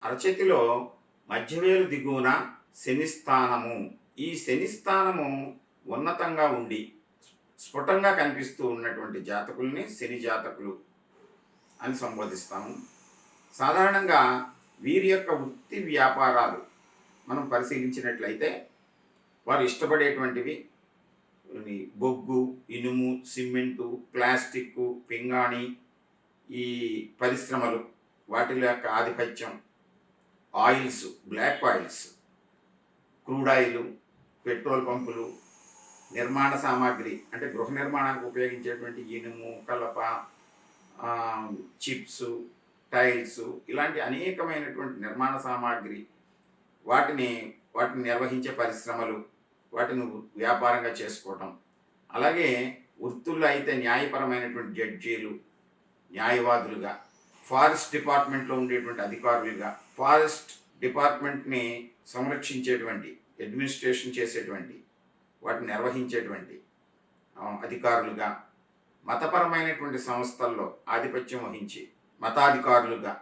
అరచేతిలో మధ్యవేలు దిగువన శని స్థానము. ఈ శని స్థానము ఉన్నతంగా ఉండి స్ఫుటంగా కనిపిస్తూ ఉన్నటువంటి జాతకుల్ని శని జాతకులు అని సంబోధిస్తాము. సాధారణంగా వీరి యొక్క వృత్తి వ్యాపారాలు మనం పరిశీలించినట్లయితే వారు ఇష్టపడేటువంటివి బొగ్గు, ఇనుము, సిమెంటు, ప్లాస్టిక్, పింగాణి, ఈ పరిశ్రమలు, వాటిల యొక్క ఆధిపత్యం, oils, black oils, crude oil, petrol పంపులు, నిర్మాణ సామాగ్రి అంటే గృహ నిర్మాణానికి ఉపయోగించేటువంటి ఇనుము, కలప, చిప్స్, టైల్స్, ఇలాంటి అనేకమైనటువంటి నిర్మాణ సామాగ్రి, వాటిని నిర్వహించే పరిశ్రమలు, వాటిని వ్యాపారంగా చేసుకోవటం. అలాగే వృత్తుల్లో అయితే న్యాయపరమైనటువంటి జడ్జీలు, న్యాయవాదులుగా, ఫారెస్ట్ డిపార్ట్మెంట్లో ఉండేటువంటి అధికారులుగా, ఫారెస్ట్ డిపార్ట్మెంట్ని సంరక్షించేటువంటి, అడ్మినిస్ట్రేషన్ చేసేటువంటి, వాటిని నిర్వహించేటువంటి అధికారులుగా, మతపరమైనటువంటి సంస్థల్లో ఆధిపత్యం వహించి మతాధికారులుగా,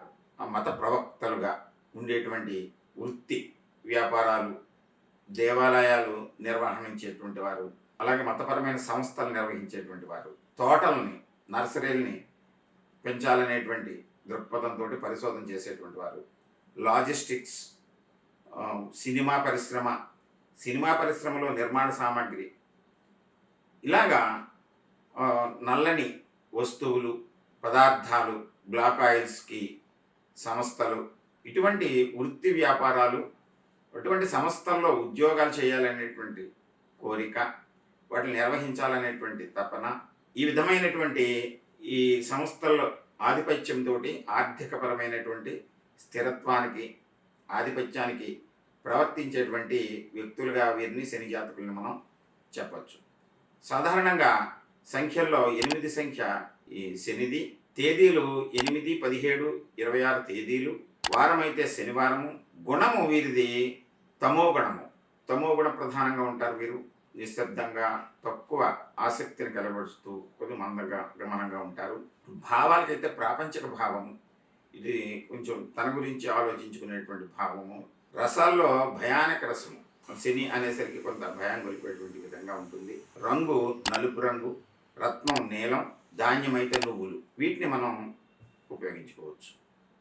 మత ప్రవక్తలుగా ఉండేటువంటి వృత్తి వ్యాపారాలు, దేవాలయాలు నిర్వహించేటువంటి వారు, అలాగే మతపరమైన సంస్థలు నిర్వహించేటువంటి వారు, తోటల్ని, నర్సరీల్ని పెంచాలనేటువంటి దృక్పథంతో పరిశోధన చేసేటువంటి వారు, లాజిస్టిక్స్, సినిమా పరిశ్రమలో నిర్మాణ సామాగ్రి, ఇలాగా నల్లని వస్తువులు, పదార్థాలు, బ్లాక్ ఆయిల్స్కి సంస్థలు, ఇటువంటి వృత్తి వ్యాపారాలు, అటువంటి సంస్థల్లో ఉద్యోగాలు చేయాలనేటువంటి కోరిక, వాటిని నిర్వహించాలనేటువంటి తపన, ఈ విధమైనటువంటి ఈ సంస్థల్లో ఆధిపత్యంతో ఆర్థికపరమైనటువంటి స్థిరత్వానికి, ఆధిపత్యానికి ప్రవర్తించేటువంటి వ్యక్తులుగా వీరిని శని జాతకులను మనం చెప్పచ్చు. సాధారణంగా సంఖ్యల్లో 8 సంఖ్య ఈ శనిది. తేదీలు 8, 17, 26 తేదీలు. వారమైతే శనివారము. గుణము వీరిది తమోగుణ ప్రధానంగా ఉంటారు వీరు. నిశ్శబ్దంగా, తక్కువ ఆసక్తిని కలబరుస్తూ కొద్ది గమనంగా ఉంటారు. భావాలకైతే ప్రాపంచిక భావము, ఇది కొంచెం తన గురించి ఆలోచించుకునేటువంటి భావము. రసాల్లో భయానక రసము, శని అనేసరికి కొంత భయం గొలిపేటువంటి విధంగా ఉంటుంది. రంగు నలుపు రంగు, రత్నం నీలం, ధాన్యం అయితే నువ్వులు. వీటిని మనం ఉపయోగించుకోవచ్చు.